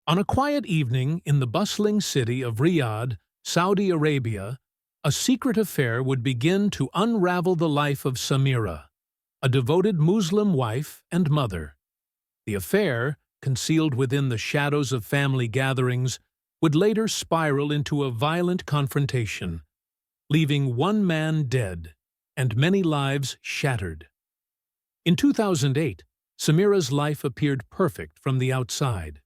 On a quiet evening in the bustling city of Riyadh, Saudi Arabia, a secret affair would begin to unravel the life of Samira, a devoted Muslim wife and mother. The affair, concealed within the shadows of family gatherings, would later spiral into a violent confrontation, leaving one man dead and many lives shattered. In 2008, Samira's life appeared perfect from the outside.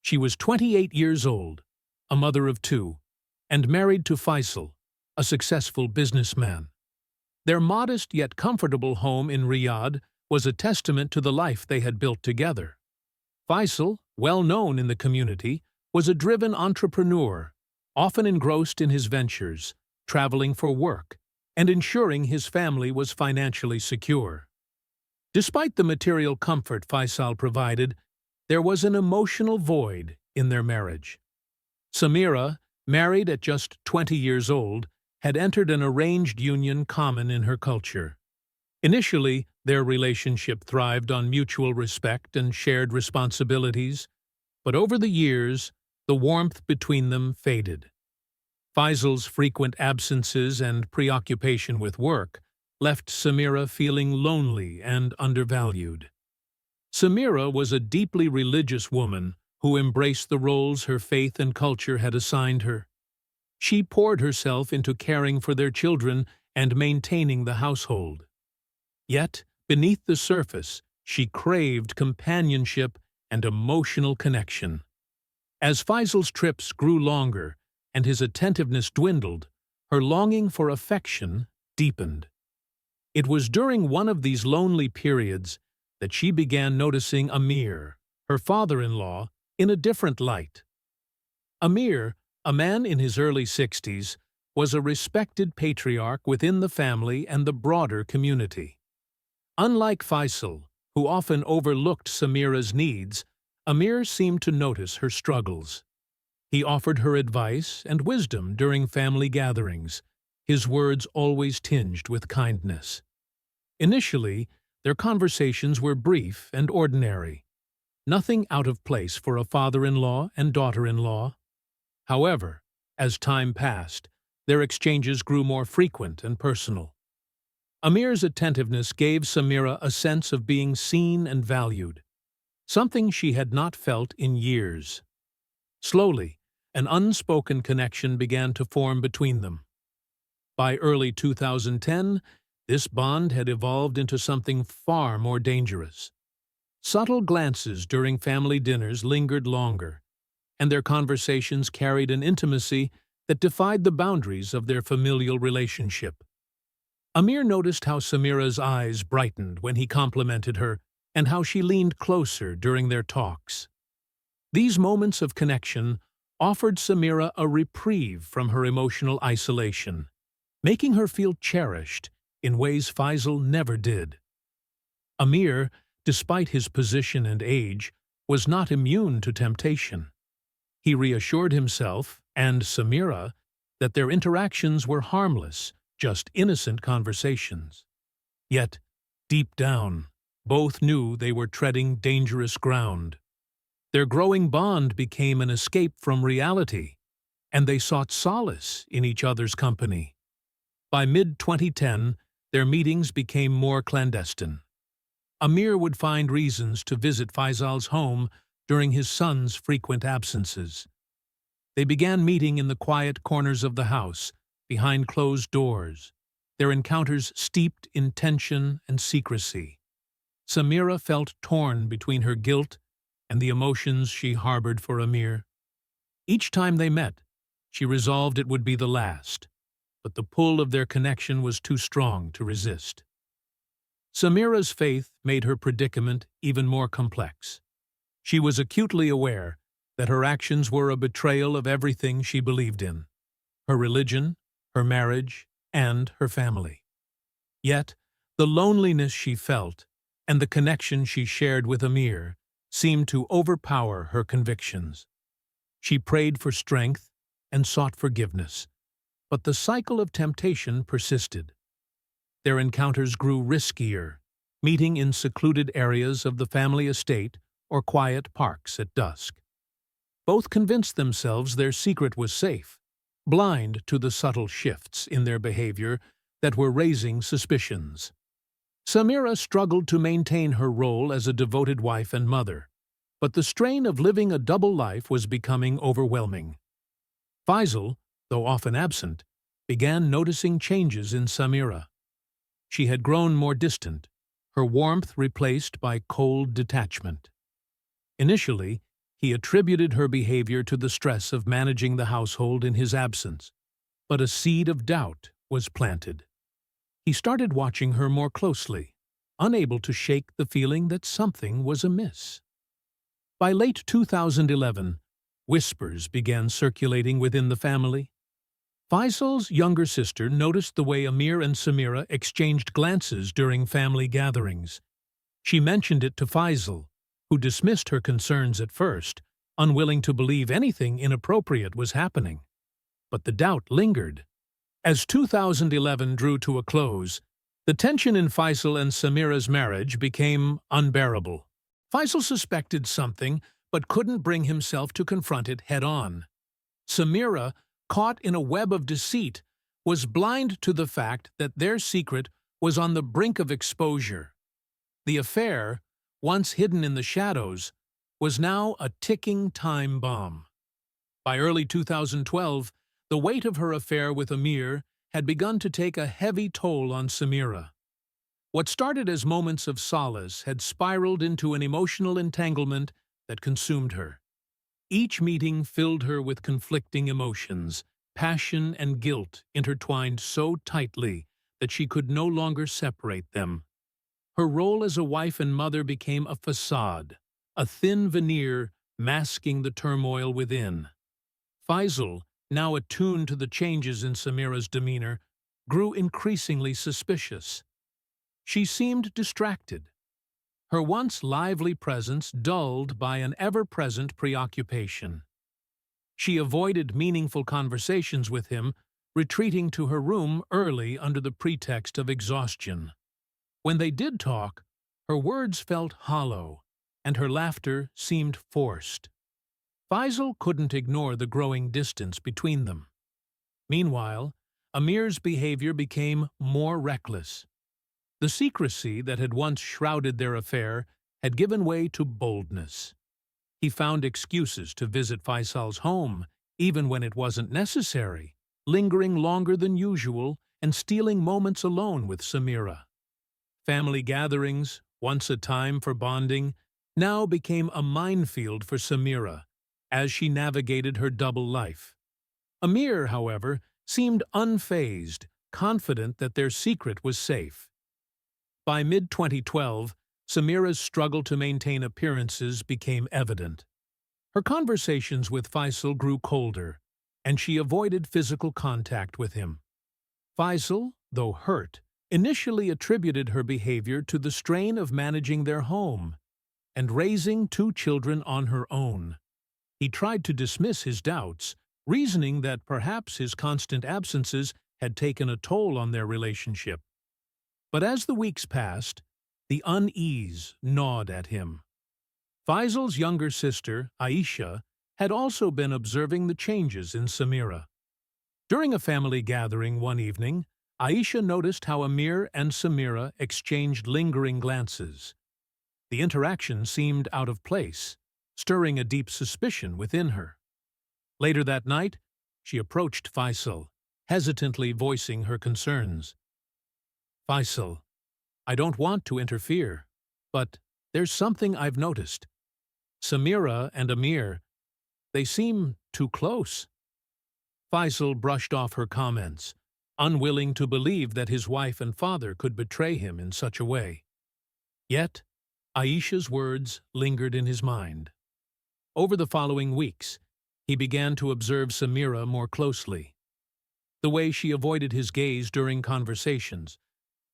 She was 28 years old, a mother of two, and married to Faisal, a successful businessman. Their modest yet comfortable home in Riyadh was a testament to the life they had built together. Faisal, well known in the community, was a driven entrepreneur, often engrossed in his ventures, traveling for work, and ensuring his family was financially secure. Despite the material comfort Faisal provided, there was an emotional void in their marriage. Samira, married at just 20 years old, had entered an arranged union common in her culture. Initially, their relationship thrived on mutual respect and shared responsibilities, but over the years, the warmth between them faded. Faisal's frequent absences and preoccupation with work left Samira feeling lonely and undervalued. Samira was a deeply religious woman who embraced the roles her faith and culture had assigned her. She poured herself into caring for their children and maintaining the household. Yet, beneath the surface, she craved companionship and emotional connection. As Faisal's trips grew longer and his attentiveness dwindled, her longing for affection deepened. It was during one of these lonely periods that she began noticing Amir, her father-in-law, in a different light. Amir, a man in his early 60s, was a respected patriarch within the family and the broader community. Unlike Faisal, who often overlooked Samira's needs, Amir seemed to notice her struggles. He offered her advice and wisdom during family gatherings, his words always tinged with kindness. Initially, their conversations were brief and ordinary, nothing out of place for a father-in-law and daughter-in-law. However, as time passed, their exchanges grew more frequent and personal. Amir's attentiveness gave Samira a sense of being seen and valued, something she had not felt in years. Slowly, an unspoken connection began to form between them. By early 2010, this bond had evolved into something far more dangerous. Subtle glances during family dinners lingered longer, and their conversations carried an intimacy that defied the boundaries of their familial relationship. Amir noticed how Samira's eyes brightened when he complimented her and how she leaned closer during their talks. These moments of connection offered Samira a reprieve from her emotional isolation, making her feel cherished in ways Faisal never did. Amir, despite his position and age, was not immune to temptation. He reassured himself and Samira that their interactions were harmless, just innocent conversations. Yet, deep down, both knew they were treading dangerous ground. Their growing bond became an escape from reality, and they sought solace in each other's company. By mid-2010, their meetings became more clandestine. Amir would find reasons to visit Faisal's home during his son's frequent absences. They began meeting in the quiet corners of the house, behind closed doors, their encounters steeped in tension and secrecy. Samira felt torn between her guilt and the emotions she harbored for Amir. Each time they met, she resolved it would be the last, but the pull of their connection was too strong to resist. Samira's faith made her predicament even more complex. She was acutely aware that her actions were a betrayal of everything she believed in: her religion, her marriage, and her family. Yet, the loneliness she felt and the connection she shared with Amir seemed to overpower her convictions. She prayed for strength and sought forgiveness, but the cycle of temptation persisted. Their encounters grew riskier, meeting in secluded areas of the family estate or quiet parks at dusk. both convinced themselves their secret was safe, blind to the subtle shifts in their behavior that were raising suspicions. Samira struggled to maintain her role as a devoted wife and mother, but the strain of living a double life was becoming overwhelming. Faisal, though often absent, began noticing changes in Samira. She had grown more distant, her warmth replaced by cold detachment. Initially, he attributed her behavior to the stress of managing the household in his absence, but a seed of doubt was planted. He started watching her more closely, unable to shake the feeling that something was amiss. By late 2011, whispers began circulating within the family. Faisal's younger sister noticed the way Amir and Samira exchanged glances during family gatherings. She mentioned it to Faisal, who dismissed her concerns at first, unwilling to believe anything inappropriate was happening. But the doubt lingered. As 2011 drew to a close, the tension in Faisal and Samira's marriage became unbearable. Faisal suspected something, but couldn't bring himself to confront it head-on. Samira, caught in a web of deceit, was blind to the fact that their secret was on the brink of exposure. The affair, once hidden in the shadows, was now a ticking time bomb. By early 2012, the weight of her affair with Amir had begun to take a heavy toll on Samira. What started as moments of solace had spiraled into an emotional entanglement that consumed her. Each meeting filled her with conflicting emotions, passion and guilt intertwined so tightly that she could no longer separate them. Her role as a wife and mother became a facade, a thin veneer masking the turmoil within. Faisal, now attuned to the changes in Samira's demeanor, grew increasingly suspicious. She seemed distracted, her once lively presence dulled by an ever-present preoccupation. She avoided meaningful conversations with him, retreating to her room early under the pretext of exhaustion. When they did talk, her words felt hollow, and her laughter seemed forced. Faisal couldn't ignore the growing distance between them. Meanwhile, Amir's behavior became more reckless. The secrecy that had once shrouded their affair had given way to boldness. He found excuses to visit Faisal's home, even when it wasn't necessary, lingering longer than usual and stealing moments alone with Samira. Family gatherings, once a time for bonding, now became a minefield for Samira as she navigated her double life. Amir, however, seemed unfazed, confident that their secret was safe. By mid-2012, Samira's struggle to maintain appearances became evident. Her conversations with Faisal grew colder, and she avoided physical contact with him. Faisal, though hurt, initially attributed her behavior to the strain of managing their home and raising 2 children on her own. He tried to dismiss his doubts, reasoning that perhaps his constant absences had taken a toll on their relationship. But as the weeks passed, the unease gnawed at him. Faisal's younger sister, Aisha, had also been observing the changes in Samira. During a family gathering one evening, Aisha noticed how Amir and Samira exchanged lingering glances. The interaction seemed out of place, stirring a deep suspicion within her. Later that night, she approached Faisal, hesitantly voicing her concerns. "Faisal, I don't want to interfere, but there's something I've noticed. Samira and Amir, they seem too close." Faisal brushed off her comments, unwilling to believe that his wife and father could betray him in such a way. Yet, Aisha's words lingered in his mind. Over the following weeks, he began to observe Samira more closely. The way she avoided his gaze during conversations,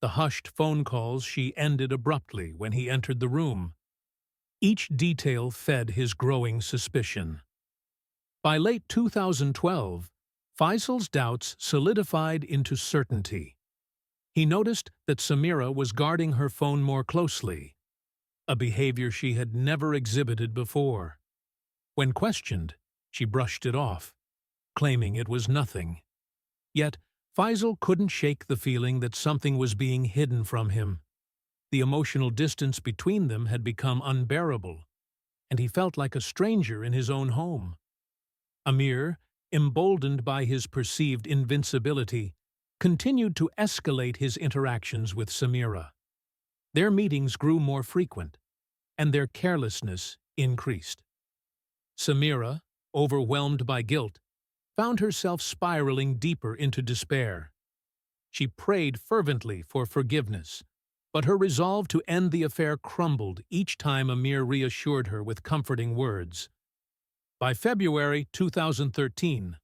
the hushed phone calls she ended abruptly when he entered the room. Each detail fed his growing suspicion. By late 2012, Faisal's doubts solidified into certainty. He noticed that Samira was guarding her phone more closely, a behavior she had never exhibited before. When questioned, She brushed it off, claiming it was nothing. Yet, Faisal couldn't shake the feeling that something was being hidden from him. The emotional distance between them had become unbearable, and he felt like a stranger in his own home. Amir, emboldened by his perceived invincibility, continued to escalate his interactions with Samira. Their meetings grew more frequent, and their carelessness increased. Samira, overwhelmed by guilt, found herself spiraling deeper into despair. She prayed fervently for forgiveness, but her resolve to end the affair crumbled each time Amir reassured her with comforting words. By February 2013,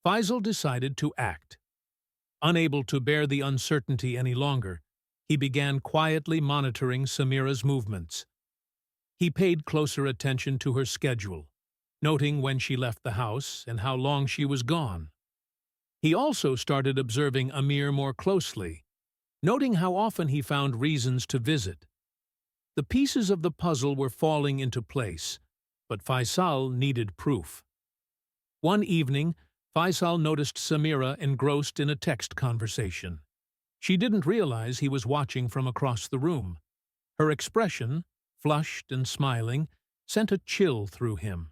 Faisal decided to act. Unable to bear the uncertainty any longer, he began quietly monitoring Samira's movements. He paid closer attention to her schedule, noting when she left the house and how long she was gone. He also started observing Amir more closely, noting how often he found reasons to visit. The pieces of the puzzle were falling into place, but Faisal needed proof. One evening, Faisal noticed Samira engrossed in a text conversation. She didn't realize he was watching from across the room. Her expression, flushed and smiling, sent a chill through him.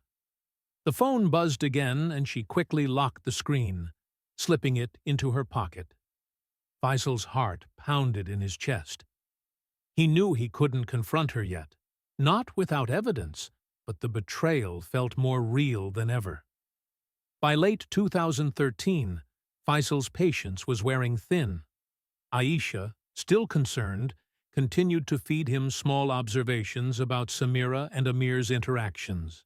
The phone buzzed again, and she quickly locked the screen, slipping it into her pocket. Faisal's heart pounded in his chest. He knew he couldn't confront her yet, not without evidence, but the betrayal felt more real than ever. By late 2013, Faisal's patience was wearing thin. Aisha, still concerned, continued to feed him small observations about Samira and Amir's interactions.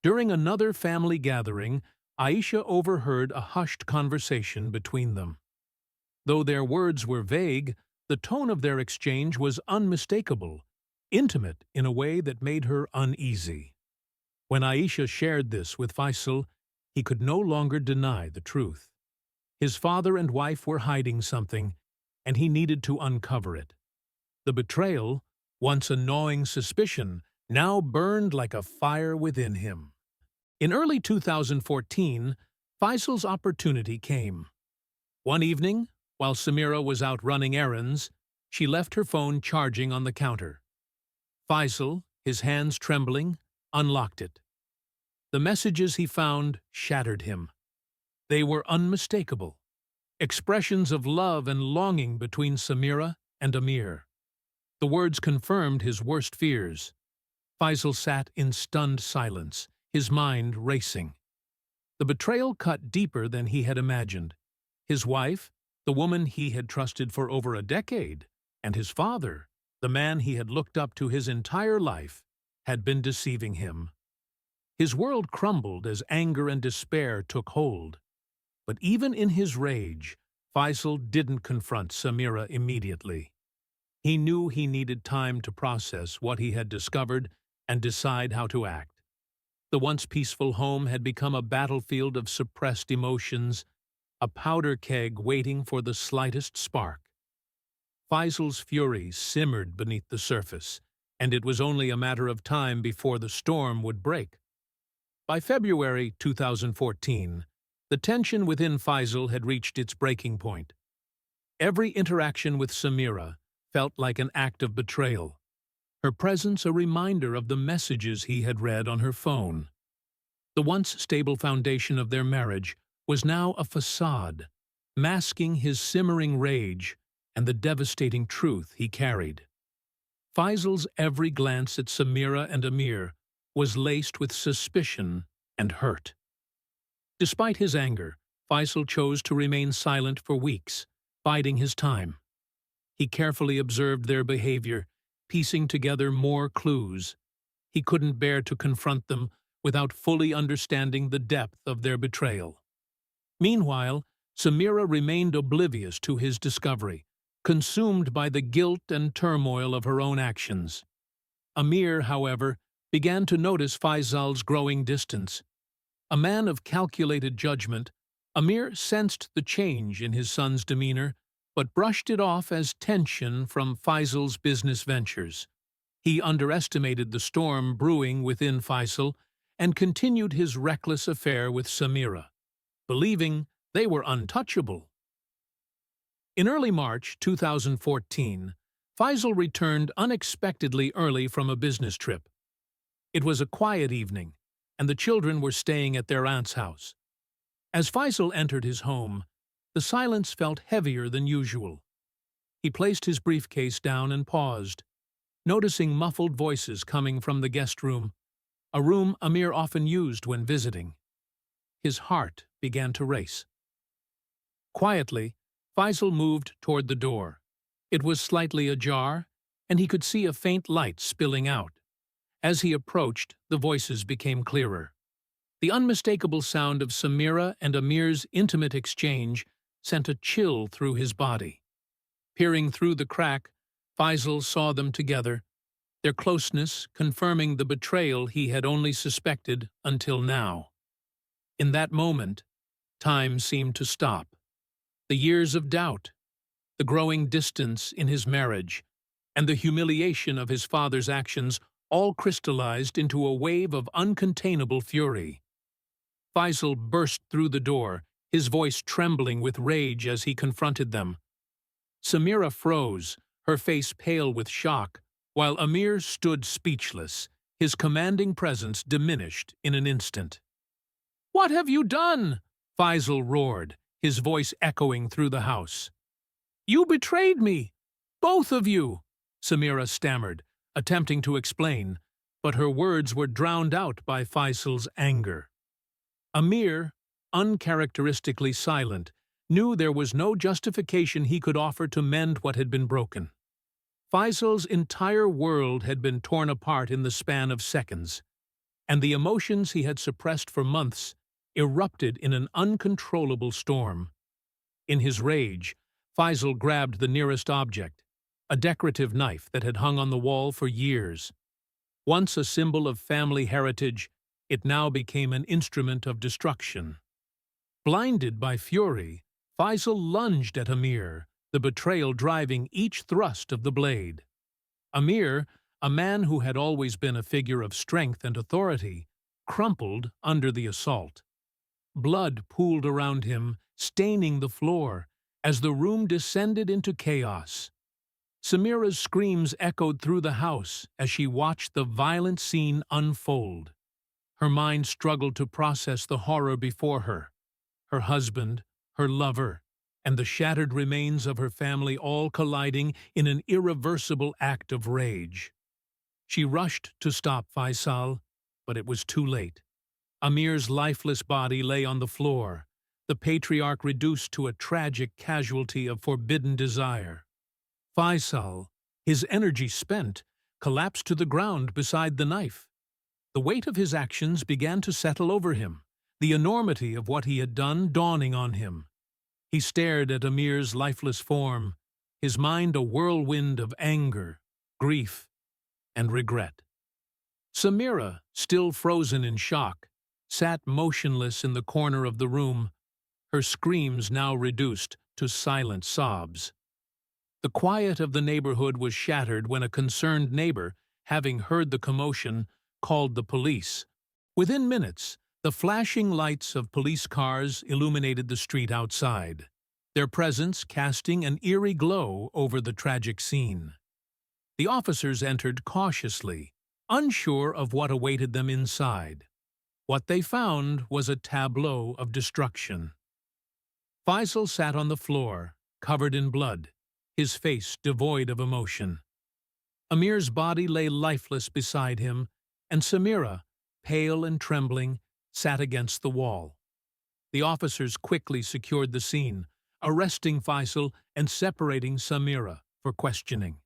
During another family gathering, Aisha overheard a hushed conversation between them. Though their words were vague, the tone of their exchange was unmistakable, intimate in a way that made her uneasy. When Aisha shared this with Faisal, he could no longer deny the truth. His father and wife were hiding something, and he needed to uncover it. The betrayal, once a gnawing suspicion, now burned like a fire within him. In early 2014, Faisal's opportunity came. One evening, while Samira was out running errands, she left her phone charging on the counter. Faisal, his hands trembling, unlocked it. The messages he found shattered him. They were unmistakable, expressions of love and longing between Samira and Amir. The words confirmed his worst fears. Faisal sat in stunned silence, his mind racing. The betrayal cut deeper than he had imagined. His wife, the woman he had trusted for over a decade, and his father, the man he had looked up to his entire life, had been deceiving him. His world crumbled as anger and despair took hold. But even in his rage, Faisal didn't confront Samira immediately. He knew he needed time to process what he had discovered and decide how to act. The once peaceful home had become a battlefield of suppressed emotions, a powder keg waiting for the slightest spark. Faisal's fury simmered beneath the surface, and it was only a matter of time before the storm would break. By February 2014, the tension within Faisal had reached its breaking point. Every interaction with Samira felt like an act of betrayal, her presence a reminder of the messages he had read on her phone. The once stable foundation of their marriage was now a facade, masking his simmering rage and the devastating truth he carried. Faisal's every glance at Samira and Amir was laced with suspicion and hurt. Despite his anger, Faisal chose to remain silent for weeks, biding his time. He carefully observed their behavior, piecing together more clues. He couldn't bear to confront them without fully understanding the depth of their betrayal. Meanwhile, Samira remained oblivious to his discovery, consumed by the guilt and turmoil of her own actions. Amir, however, began to notice Faisal's growing distance. A man of calculated judgment, Amir sensed the change in his son's demeanor, but brushed it off as tension from Faisal's business ventures. He underestimated the storm brewing within Faisal and continued his reckless affair with Samira, believing they were untouchable. In early March 2014, Faisal returned unexpectedly early from a business trip. It was a quiet evening, and the children were staying at their aunt's house. As Faisal entered his home, the silence felt heavier than usual. He placed his briefcase down and paused, noticing muffled voices coming from the guest room, a room Amir often used when visiting. His heart began to race. Quietly, Faisal moved toward the door. It was slightly ajar, and he could see a faint light spilling out. As he approached, the voices became clearer. The unmistakable sound of Samira and Amir's intimate exchange sent a chill through his body. Peering through the crack, Faisal saw them together, their closeness confirming the betrayal he had only suspected until now. In that moment, time seemed to stop. The years of doubt, the growing distance in his marriage, and the humiliation of his father's actions all crystallized into a wave of uncontainable fury. Faisal burst through the door, his voice trembling with rage as he confronted them. Samira froze, her face pale with shock, while Amir stood speechless, his commanding presence diminished in an instant. "What have you done?" Faisal roared, his voice echoing through the house. "You betrayed me! Both of you!" Samira stammered, attempting to explain, but her words were drowned out by Faisal's anger. Amir, uncharacteristically silent, knew there was no justification he could offer to mend what had been broken. Faisal's entire world had been torn apart in the span of seconds, and the emotions he had suppressed for months erupted in an uncontrollable storm. In his rage, Faisal grabbed the nearest object, a decorative knife that had hung on the wall for years. Once a symbol of family heritage, it now became an instrument of destruction. Blinded by fury, Faisal lunged at Amir, the betrayal driving each thrust of the blade. Amir, a man who had always been a figure of strength and authority, crumpled under the assault. Blood pooled around him, staining the floor, as the room descended into chaos. Samira's screams echoed through the house as she watched the violent scene unfold. Her mind struggled to process the horror before her. Her husband, her lover, and the shattered remains of her family all colliding in an irreversible act of rage. She rushed to stop Faisal, but it was too late. Amir's lifeless body lay on the floor, the patriarch reduced to a tragic casualty of forbidden desire. Faisal, his energy spent, collapsed to the ground beside the knife. The weight of his actions began to settle over him, the enormity of what he had done dawning on him. He stared at Amir's lifeless form, his mind a whirlwind of anger, grief, and regret. Samira, still frozen in shock, sat motionless in the corner of the room, her screams now reduced to silent sobs. The quiet of the neighborhood was shattered when a concerned neighbor, having heard the commotion, called the police. Within minutes, the flashing lights of police cars illuminated the street outside, their presence casting an eerie glow over the tragic scene. The officers entered cautiously, unsure of what awaited them inside. What they found was a tableau of destruction. Faisal sat on the floor, covered in blood, his face devoid of emotion. Amir's body lay lifeless beside him, and Samira, pale and trembling, sat against the wall. The officers quickly secured the scene, arresting Faisal and separating Samira for questioning.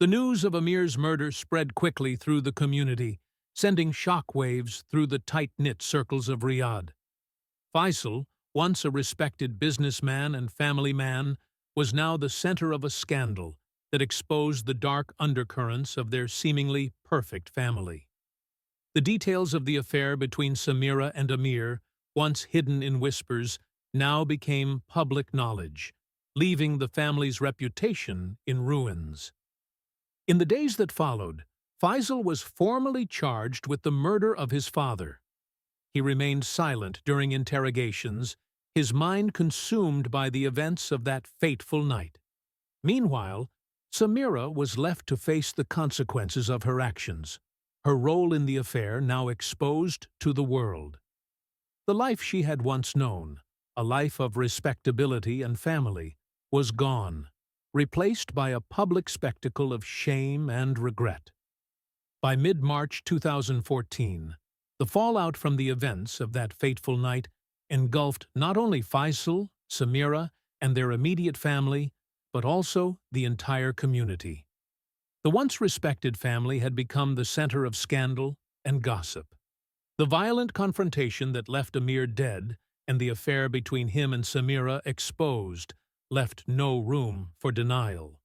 The news of Amir's murder spread quickly through the community, sending shockwaves through the tight-knit circles of Riyadh. Faisal, once a respected businessman and family man, was now the center of a scandal that exposed the dark undercurrents of their seemingly perfect family. The details of the affair between Samira and Amir, once hidden in whispers, now became public knowledge, leaving the family's reputation in ruins. In the days that followed, Faisal was formally charged with the murder of his father. He remained silent during interrogations, his mind consumed by the events of that fateful night. Meanwhile, Samira was left to face the consequences of her actions, her role in the affair now exposed to the world. The life she had once known, a life of respectability and family, was gone, replaced by a public spectacle of shame and regret. By mid-March 2014, the fallout from the events of that fateful night engulfed not only Faisal, Samira, and their immediate family, but also the entire community. The once respected family had become the center of scandal and gossip. The violent confrontation that left Amir dead and the affair between him and Samira exposed left no room for denial.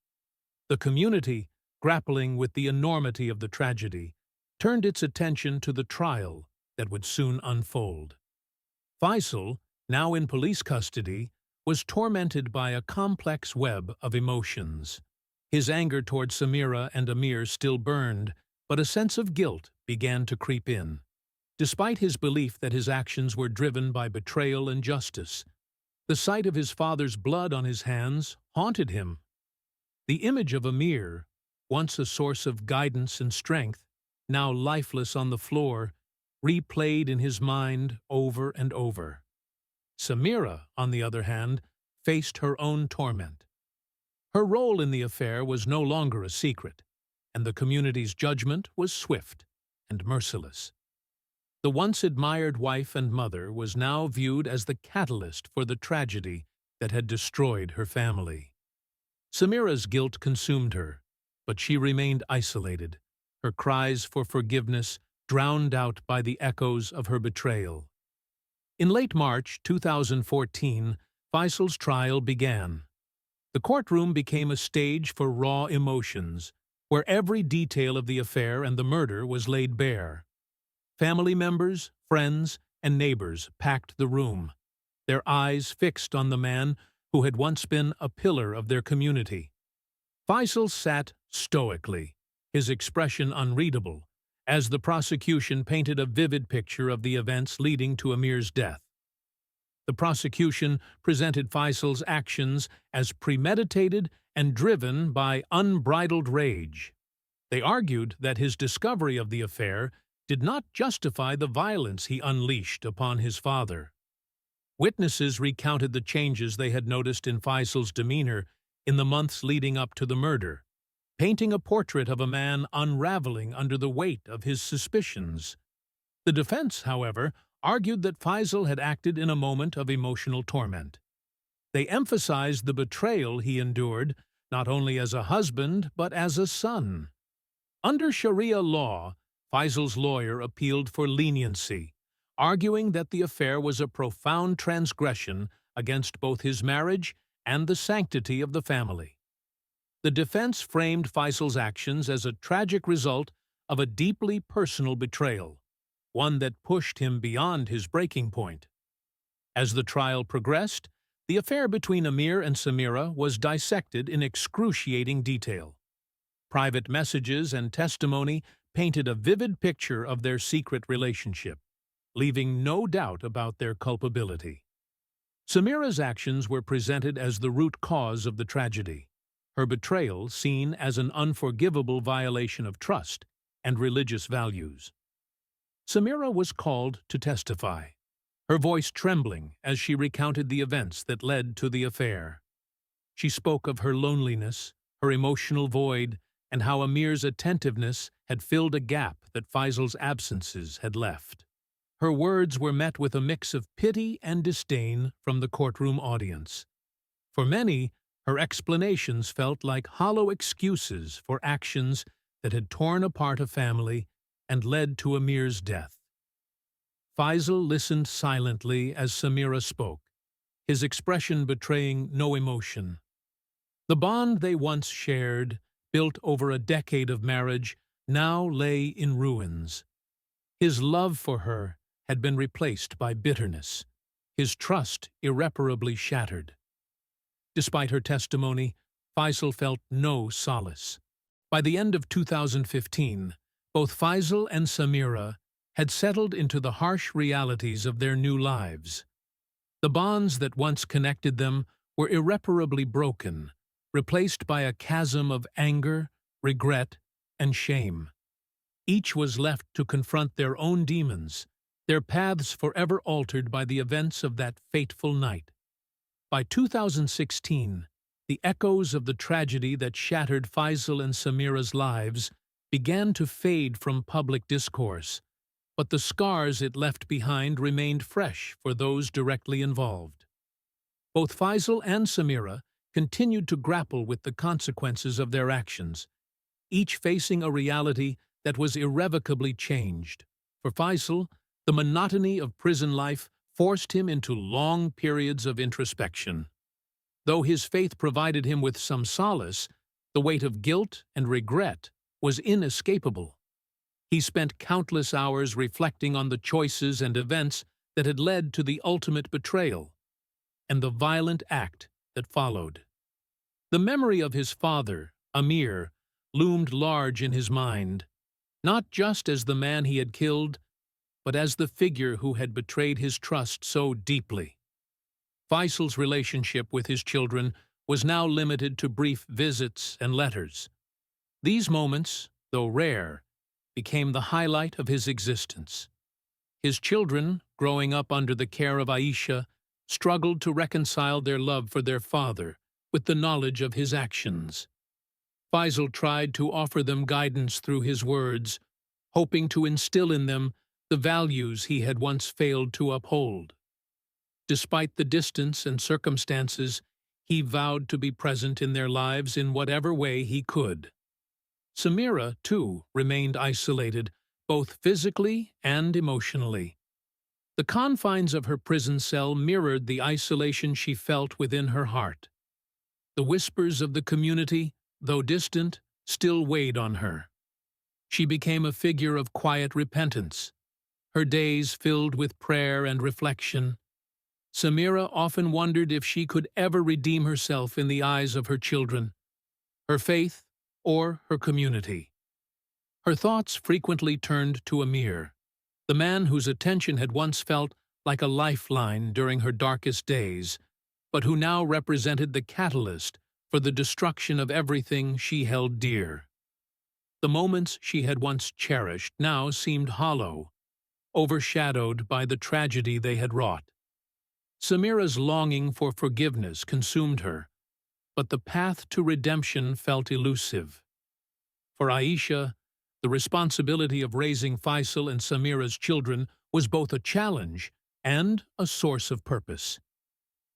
The community, grappling with the enormity of the tragedy, turned its attention to the trial that would soon unfold. Faisal, now in police custody, was tormented by a complex web of emotions. His anger toward Samira and Amir still burned, but a sense of guilt began to creep in. Despite his belief that his actions were driven by betrayal and justice, the sight of his father's blood on his hands haunted him. The image of Amir, once a source of guidance and strength, now lifeless on the floor, replayed in his mind over and over. Samira, on the other hand, faced her own torment. Her role in the affair was no longer a secret, and the community's judgment was swift and merciless. The once admired wife and mother was now viewed as the catalyst for the tragedy that had destroyed her family. Samira's guilt consumed her, but she remained isolated, her cries for forgiveness drowned out by the echoes of her betrayal. In late March 2014, Faisal's trial began. The courtroom became a stage for raw emotions, where every detail of the affair and the murder was laid bare. Family members, friends, and neighbors packed the room, their eyes fixed on the man who had once been a pillar of their community. Faisal sat stoically, his expression unreadable, as the prosecution painted a vivid picture of the events leading to Amir's death. The prosecution presented Faisal's actions as premeditated and driven by unbridled rage. They argued that his discovery of the affair did not justify the violence he unleashed upon his father. Witnesses recounted the changes they had noticed in Faisal's demeanor in the months leading up to the murder, painting a portrait of a man unraveling under the weight of his suspicions. The defense, however, argued that Faisal had acted in a moment of emotional torment. They emphasized the betrayal he endured, not only as a husband, but as a son. Under Sharia law, Faisal's lawyer appealed for leniency, arguing that the affair was a profound transgression against both his marriage and the sanctity of the family. The defense framed Faisal's actions as a tragic result of a deeply personal betrayal, one that pushed him beyond his breaking point. As the trial progressed, the affair between Amir and Samira was dissected in excruciating detail. Private messages and testimony painted a vivid picture of their secret relationship, leaving no doubt about their culpability. Samira's actions were presented as the root cause of the tragedy, her betrayal seen as an unforgivable violation of trust and religious values. Samira was called to testify, her voice trembling as she recounted the events that led to the affair. She spoke of her loneliness, her emotional void, and how Amir's attentiveness had filled a gap that Faisal's absences had left. Her words were met with a mix of pity and disdain from the courtroom audience. For many, her explanations felt like hollow excuses for actions that had torn apart a family and led to Amir's death. Faisal listened silently as Samira spoke, his expression betraying no emotion. The bond they once shared, built over a decade of marriage, now lay in ruins. His love for her had been replaced by bitterness, his trust irreparably shattered. Despite her testimony, Faisal felt no solace. By the end of 2015, both Faisal and Samira had settled into the harsh realities of their new lives. The bonds that once connected them were irreparably broken, replaced by a chasm of anger, regret, and shame. Each was left to confront their own demons, their paths forever altered by the events of that fateful night. By 2016, the echoes of the tragedy that shattered Faisal and Samira's lives began to fade from public discourse, but the scars it left behind remained fresh for those directly involved. Both Faisal and Samira continued to grapple with the consequences of their actions, each facing a reality that was irrevocably changed. For Faisal, the monotony of prison life forced him into long periods of introspection. Though his faith provided him with some solace, the weight of guilt and regret was inescapable. He spent countless hours reflecting on the choices and events that had led to the ultimate betrayal, and the violent act that followed. The memory of his father, Amir, loomed large in his mind, not just as the man he had killed, but as the figure who had betrayed his trust so deeply. Faisal's relationship with his children was now limited to brief visits and letters. These moments, though rare, became the highlight of his existence. His children, growing up under the care of Aisha, struggled to reconcile their love for their father with the knowledge of his actions. Faisal tried to offer them guidance through his words, hoping to instill in them the values he had once failed to uphold. Despite the distance and circumstances, he vowed to be present in their lives in whatever way he could. Samira, too, remained isolated, both physically and emotionally. The confines of her prison cell mirrored the isolation she felt within her heart. The whispers of the community, though distant, still weighed on her. She became a figure of quiet repentance, her days filled with prayer and reflection. Samira often wondered if she could ever redeem herself in the eyes of her children, her faith, or her community. Her thoughts frequently turned to Amir, the man whose attention had once felt like a lifeline during her darkest days, but who now represented the catalyst for the destruction of everything she held dear. The moments she had once cherished now seemed hollow, overshadowed by the tragedy they had wrought. Samira's longing for forgiveness consumed her, but the path to redemption felt elusive. For Aisha, the responsibility of raising Faisal and Samira's children was both a challenge and a source of purpose.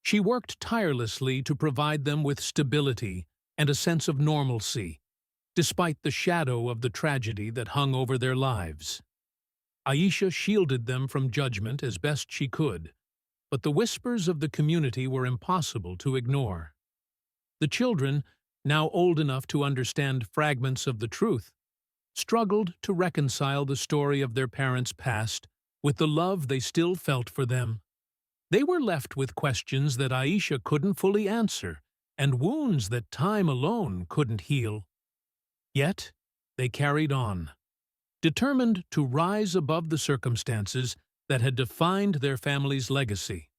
She worked tirelessly to provide them with stability and a sense of normalcy, despite the shadow of the tragedy that hung over their lives. Aisha shielded them from judgment as best she could, but the whispers of the community were impossible to ignore. The children, now old enough to understand fragments of the truth, struggled to reconcile the story of their parents' past with the love they still felt for them. They were left with questions that Aisha couldn't fully answer, and wounds that time alone couldn't heal. Yet, they carried on, determined to rise above the circumstances that had defined their family's legacy.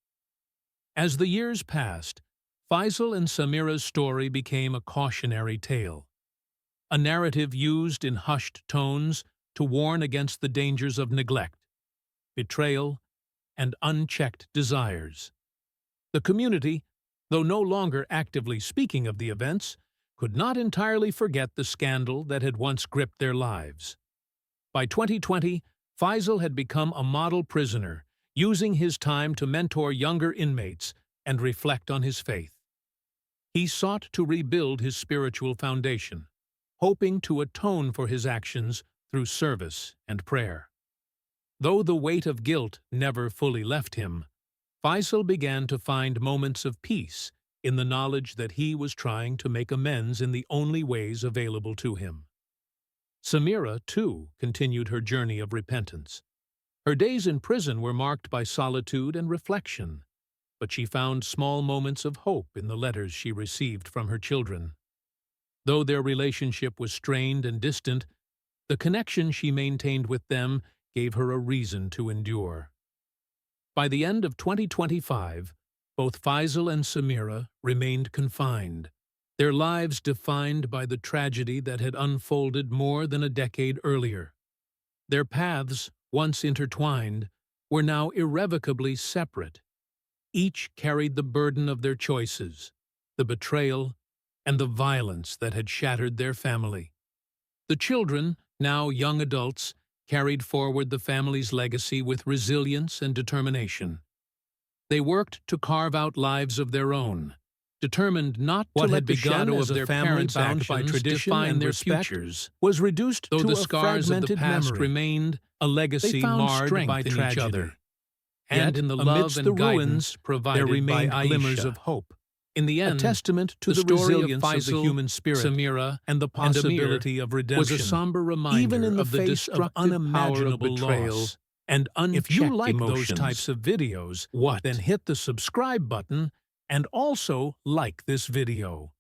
As the years passed, Faisal and Samira's story became a cautionary tale, a narrative used in hushed tones to warn against the dangers of neglect, betrayal, and unchecked desires. The community, though no longer actively speaking of the events, could not entirely forget the scandal that had once gripped their lives. By 2020, Faisal had become a model prisoner, using his time to mentor younger inmates and reflect on his faith. He sought to rebuild his spiritual foundation, hoping to atone for his actions through service and prayer. Though the weight of guilt never fully left him, Faisal began to find moments of peace in the knowledge that he was trying to make amends in the only ways available to him. Samira, too, continued her journey of repentance. Her days in prison were marked by solitude and reflection, but she found small moments of hope in the letters she received from her children. Though their relationship was strained and distant, the connection she maintained with them gave her a reason to endure. By the end of 2025, both Faisal and Samira remained confined, their lives defined by the tragedy that had unfolded more than a decade earlier. Their paths, once intertwined, were now irrevocably separate. Each carried the burden of their choices, the betrayal, and the violence that had shattered their family. The children, now young adults, carried forward the family's legacy with resilience and determination. They worked to carve out lives of their own, determined not to let the shadow of their family bound by tradition and their futures was reduced though to the scars of the past remained a legacy marred by tragedy. And in the love and guidance provided there remained glimmers of hope. In the end, a testament to the resilience of the human spirit, Samira, and the possibility of redemption, was a somber reminder even in the of the destructive unimaginable loss and unchecked emotions. If you like those types of videos, then hit the subscribe button and also like this video.